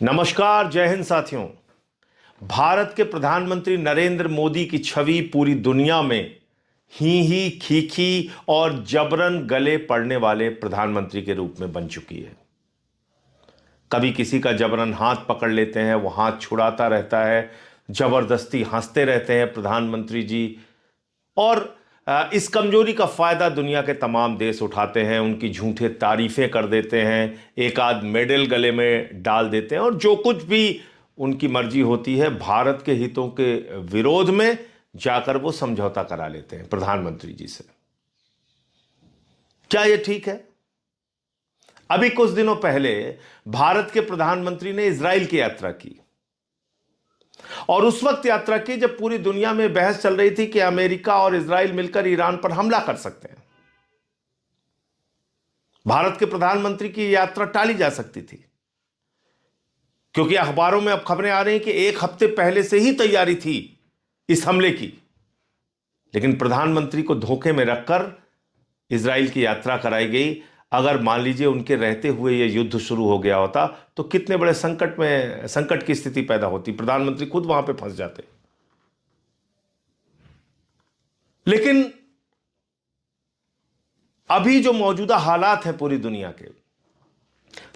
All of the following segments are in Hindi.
नमस्कार, जय हिंद साथियों। भारत के प्रधानमंत्री नरेंद्र मोदी की छवि पूरी दुनिया में ही खीखी और जबरन गले पड़ने वाले प्रधानमंत्री के रूप में बन चुकी है। कभी किसी का जबरन हाथ पकड़ लेते हैं, वो हाथ छुड़ाता रहता है, जबरदस्ती हंसते रहते हैं प्रधानमंत्री जी। और इस कमजोरी का फायदा दुनिया के तमाम देश उठाते हैं, उनकी झूठे तारीफें कर देते हैं, एक आध मेडल गले में डाल देते हैं और जो कुछ भी उनकी मर्जी होती है भारत के हितों के विरोध में जाकर वो समझौता करा लेते हैं प्रधानमंत्री जी से। क्या यह ठीक है? अभी कुछ दिनों पहले भारत के प्रधानमंत्री ने इजराइल की यात्रा की और उस वक्त यात्रा की जब पूरी दुनिया में बहस चल रही थी कि अमेरिका और इजराइल मिलकर ईरान पर हमला कर सकते हैं। भारत के प्रधानमंत्री की यात्रा टाली जा सकती थी क्योंकि अखबारों में अब खबरें आ रही हैं कि एक हफ्ते पहले से ही तैयारी थी इस हमले की, लेकिन प्रधानमंत्री को धोखे में रखकर इजराइल की यात्रा कराई गई। अगर मान लीजिए उनके रहते हुए यह युद्ध शुरू हो गया होता तो कितने बड़े संकट की स्थिति पैदा होती, प्रधानमंत्री खुद वहां पे फंस जाते। लेकिन अभी जो मौजूदा हालात हैं पूरी दुनिया के,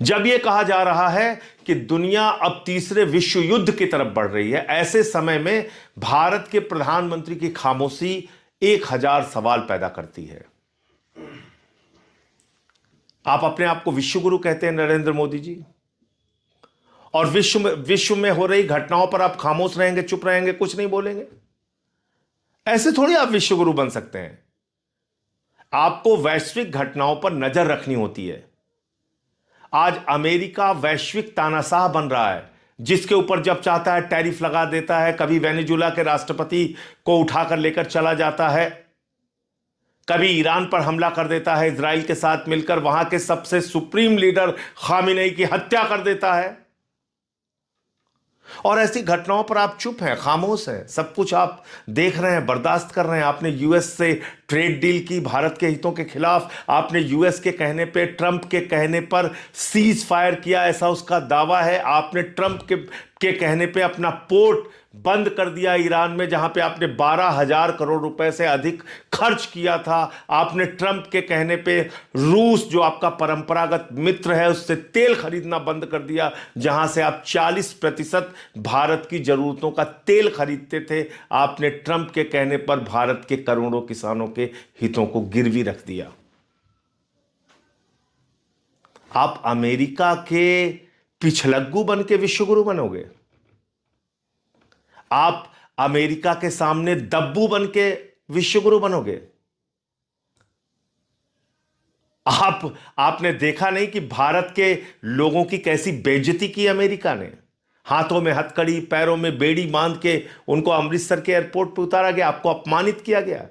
जब यह कहा जा रहा है कि दुनिया अब तीसरे विश्व युद्ध की तरफ बढ़ रही है, ऐसे समय में भारत के प्रधानमंत्री की खामोशी 1000 सवाल पैदा करती है। आप अपने आप को विश्वगुरु कहते हैं नरेंद्र मोदी जी, और विश्व में हो रही घटनाओं पर आप खामोश रहेंगे, चुप रहेंगे, कुछ नहीं बोलेंगे। ऐसे थोड़ी आप विश्वगुरु बन सकते हैं। आपको वैश्विक घटनाओं पर नजर रखनी होती है। आज अमेरिका वैश्विक तानाशाह बन रहा है, जिसके ऊपर जब चाहता है टैरिफ लगा देता है। कभी वेनेजुला के राष्ट्रपति को उठाकर लेकर चला जाता है, कभी ईरान पर हमला कर देता है, इजराइल के साथ मिलकर वहां के सबसे सुप्रीम लीडर खामिनेई की हत्या कर देता है। और ऐसी घटनाओं पर आप चुप हैं, खामोश हैं, सब कुछ आप देख रहे हैं, बर्दाश्त कर रहे हैं। आपने यूएस से ट्रेड डील की भारत के हितों के खिलाफ, आपने यूएस के कहने पे, ट्रंप के कहने पर सीज फायर किया, ऐसा उसका दावा है। आपने ट्रंप के कहने पे अपना पोर्ट बंद कर दिया ईरान में, जहां पे आपने 12,000 करोड़ रुपए से अधिक खर्च किया था। आपने ट्रंप के कहने पे रूस, जो आपका परंपरागत मित्र है, उससे तेल खरीदना बंद कर दिया, जहां से आप 40% भारत की जरूरतों का तेल खरीदते थे। आपने ट्रंप के कहने पर भारत के करोड़ों किसानों के हितों को गिरवी रख दिया। आप अमेरिका के पिछलग्गू बन के विश्वगुरु बनोगे? आप अमेरिका के सामने दब्बू बन के विश्वगुरु बनोगे? आपने देखा नहीं कि भारत के लोगों की कैसी बेइज्जती की अमेरिका ने? हाथों में हथकड़ी, पैरों में बेड़ी बांध के उनको अमृतसर के एयरपोर्ट पर उतारा गया, आपको अपमानित किया गया।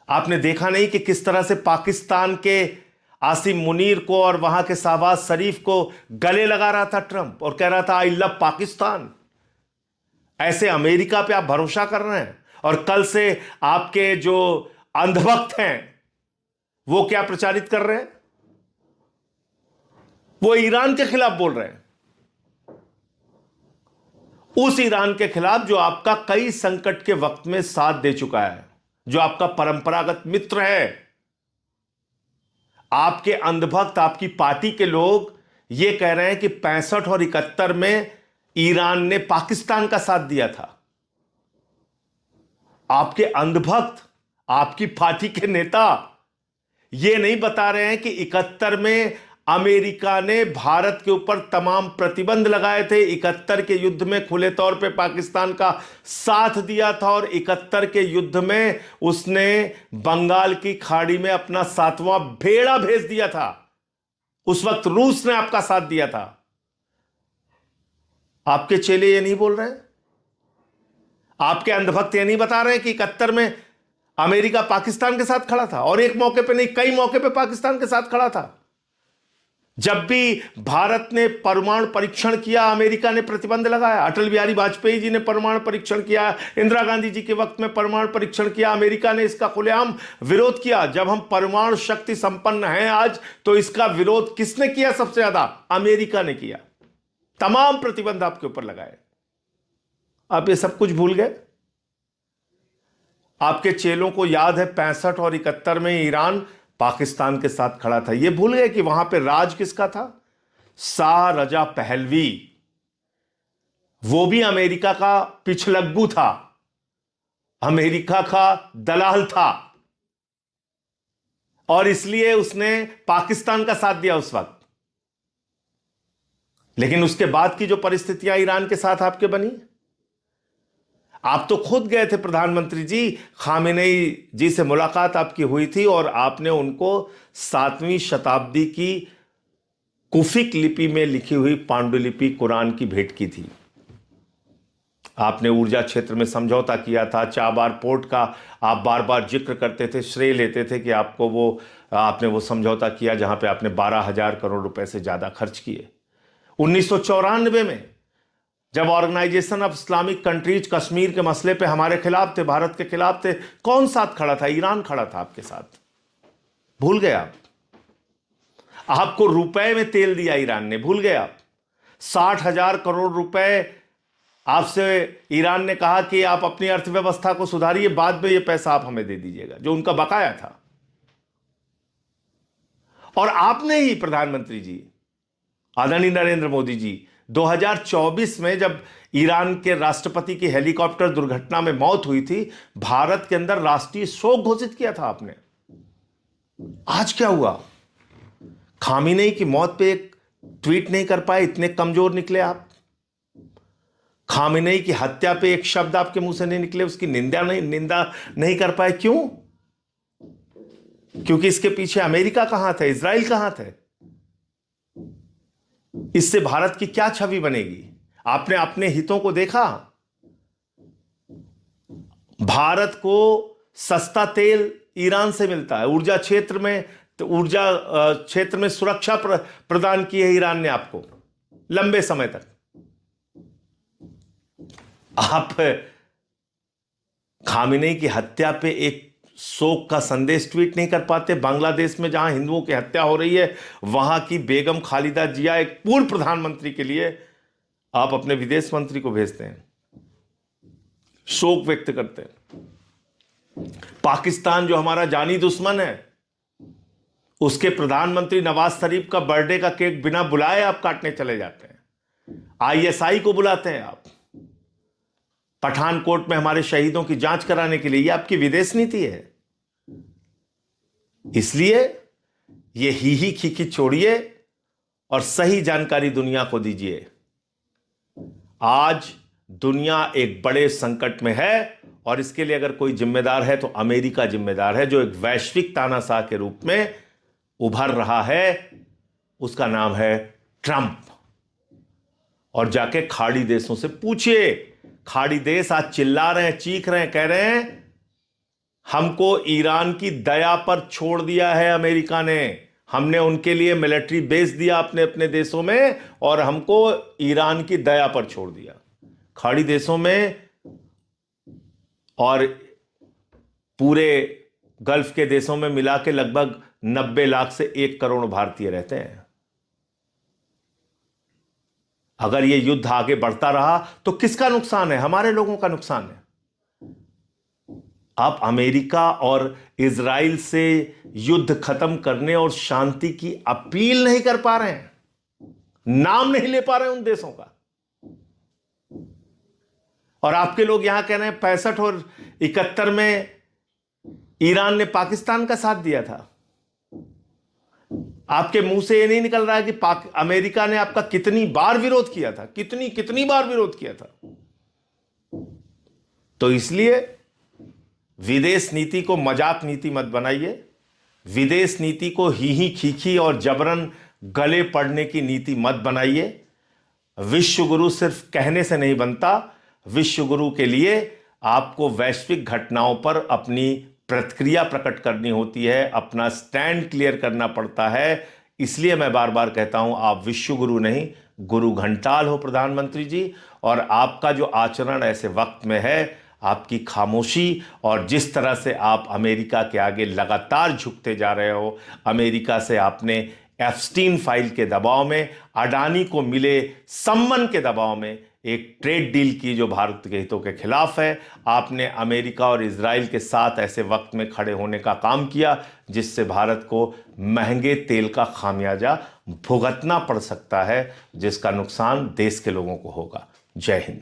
आपने देखा नहीं कि किस तरह से पाकिस्तान के आसिम मुनीर को और वहां के शहबाज शरीफ को गले लगा रहा था ट्रंप और कह रहा था आई लव पाकिस्तान। ऐसे अमेरिका पे आप भरोसा कर रहे हैं। और कल से आपके जो अंधभक्त हैं वो क्या प्रचारित कर रहे हैं? वो ईरान के खिलाफ बोल रहे हैं, उस ईरान के खिलाफ जो आपका कई संकट के वक्त में साथ दे चुका है, जो आपका परंपरागत मित्र है। आपके अंधभक्त, आपकी पार्टी के लोग ये कह रहे हैं कि 65 और 71 में ईरान ने पाकिस्तान का साथ दिया था। आपके अंधभक्त, आपकी पार्टी के नेता ये नहीं बता रहे हैं कि 71 में अमेरिका ने भारत के ऊपर तमाम प्रतिबंध लगाए थे, 71 के युद्ध में खुले तौर पे पाकिस्तान का साथ दिया था, और 71 के युद्ध में उसने बंगाल की खाड़ी में अपना 7वां बेड़ा भेज दिया था। उस वक्त रूस ने आपका साथ दिया था। आपके चेले ये नहीं बोल रहे हैं? आपके अंधभक्त ये नहीं बता रहे हैं कि 71 में अमेरिका पाकिस्तान के साथ खड़ा था, और एक मौके पे नहीं, कई मौके पे पाकिस्तान के साथ खड़ा था। जब भी भारत ने परमाणु परीक्षण किया, अमेरिका ने प्रतिबंध लगाया। अटल बिहारी वाजपेयी जी ने परमाणु परीक्षण किया, इंदिरा गांधी जी के वक्त में परमाणु परीक्षण किया, अमेरिका ने इसका खुलेआम विरोध किया। जब हम परमाणु शक्ति संपन्न हैं आज, तो इसका विरोध किसने किया? सबसे ज्यादा अमेरिका ने किया। तमाम प्रतिबंध आपके ऊपर लगाए। आप ये सब कुछ भूल गए। आपके चेलों को याद है 65 और 71 में ईरान पाकिस्तान के साथ खड़ा था। ये भूल गए कि वहां पे राज किसका था? Shah Reza Pahlavi. वो भी अमेरिका का पिछलग्गू था, अमेरिका का दलाल था, और इसलिए उसने पाकिस्तान का साथ दिया उस वक्त। लेकिन उसके बाद की जो परिस्थितियां ईरान के साथ आपके बनी, आप तो खुद गए थे प्रधानमंत्री जी, खामेनेई जी से मुलाकात आपकी हुई थी और आपने उनको 7वीं शताब्दी की कुफिक लिपि में लिखी हुई पांडुलिपि कुरान की भेंट की थी। आपने ऊर्जा क्षेत्र में समझौता किया था। चाबार पोर्ट का आप बार बार जिक्र करते थे, श्रेय लेते थे कि आपने वो समझौता किया जहां पे आपने 12,000 करोड़ रुपए से ज्यादा खर्च किए। 1994 में जब organisation of Islamic countries Kashmir के मसले पे हमारे खिलाफ थे, भारत के खिलाफ थे, कौन साथ खड़ा था? ईरान खड़ा था आपके साथ। भूल गए आप? आपको रुपए में तेल दिया ईरान ने, भूल गए आप? 60,000 करोड़ रुपए आपसे ईरान ने कहा कि आप अपनी अर्थव्यवस्था को सुधारिए, बाद में ये पैसा आप हमें दे दीजिएगा, जो उनका बकाया था। और आपने ही प्रधानमंत्री जी, आदरणीय नरेंद्र मोदी जी, 2024 में जब ईरान के राष्ट्रपति की हेलीकॉप्टर दुर्घटना में मौत हुई थी, भारत के अंदर राष्ट्रीय शोक घोषित किया था आपने। आज क्या हुआ? खामेनेई की मौत पे एक ट्वीट नहीं कर पाए, इतने कमजोर निकले आप। खामेनेई की हत्या पे एक शब्द आपके मुंह से नहीं निकले, उसकी निंदा नहीं कर पाए। क्यों? क्योंकि इसके पीछे अमेरिका कहां थे, इजराइल कहां थे? इससे भारत की क्या छवि बनेगी? आपने अपने हितों को देखा। भारत को सस्ता तेल ईरान से मिलता है, ऊर्जा क्षेत्र में सुरक्षा प्रदान की है ईरान ने आपको लंबे समय तक। आप खामेनेई की हत्या पे एक शोक का संदेश ट्वीट नहीं कर पाते। बांग्लादेश में जहां हिंदुओं की हत्या हो रही है, वहां की बेगम खालिदा जिया, एक पूर्व प्रधानमंत्री के लिए आप अपने विदेश मंत्री को भेजते हैं, शोक व्यक्त करते हैं। पाकिस्तान जो हमारा जानी दुश्मन है, उसके प्रधानमंत्री नवाज शरीफ का बर्थडे का केक बिना बुलाए आप काटने चले जाते हैं। आईएसआई को बुलाते हैं आप पठानकोट में हमारे शहीदों की जांच कराने के लिए। यह आपकी विदेश नीति है। इसलिए ये ही खीखी छोड़िए और सही जानकारी दुनिया को दीजिए। आज दुनिया एक बड़े संकट में है और इसके लिए अगर कोई जिम्मेदार है तो अमेरिका जिम्मेदार है, जो एक वैश्विक तानाशाह के रूप में उभर रहा है। उसका नाम है ट्रंप। और जाके खाड़ी देशों से पूछिए। खाड़ी देश आज चिल्ला रहे हैं, चीख रहे हैं, कह रहे हैं हमको ईरान की दया पर छोड़ दिया है अमेरिका ने। हमने उनके लिए मिलिट्री बेस दिया अपने अपने देशों में और हमको ईरान की दया पर छोड़ दिया। खाड़ी देशों में और पूरे गल्फ के देशों में मिला के लगभग 90 लाख से 1 करोड़ भारतीय रहते हैं। अगर यह युद्ध आगे बढ़ता रहा तो किसका नुकसान है? हमारे लोगों का नुकसान है। आप अमेरिका और इजराइल से युद्ध खत्म करने और शांति की अपील नहीं कर पा रहे हैं, नाम नहीं ले पा रहे हैं उन देशों का। और आपके लोग यहां कह रहे हैं 65 और 71 में ईरान ने पाकिस्तान का साथ दिया था। आपके मुंह से यह नहीं निकल रहा है कि अमेरिका ने आपका कितनी बार विरोध किया था, कितनी बार विरोध किया था। तो इसलिए विदेश नीति को मजाक नीति मत बनाइए। विदेश नीति को ही खीखी और जबरन गले पड़ने की नीति मत बनाइए। विश्व गुरु सिर्फ कहने से नहीं बनता। विश्व गुरु के लिए आपको वैश्विक घटनाओं पर अपनी प्रतिक्रिया प्रकट करनी होती है, अपना स्टैंड क्लियर करना पड़ता है। इसलिए मैं बार बार कहता हूं, आप विश्व गुरु नहीं, गुरु घंटाल हो प्रधानमंत्री जी। और आपका जो आचरण ऐसे वक्त में है, आपकी खामोशी और जिस तरह से आप अमेरिका के आगे लगातार झुकते जा रहे हो, अमेरिका से आपने एप्स्टीन फाइल के दबाव में, अडानी को मिले सम्मन के दबाव में एक ट्रेड डील की जो भारत के हितों के खिलाफ है, आपने अमेरिका और इजराइल के साथ ऐसे वक्त में खड़े होने का काम किया जिससे भारत को महंगे तेल का खामियाजा भुगतना पड़ सकता है, जिसका नुकसान देश के लोगों को होगा। जय हिंद।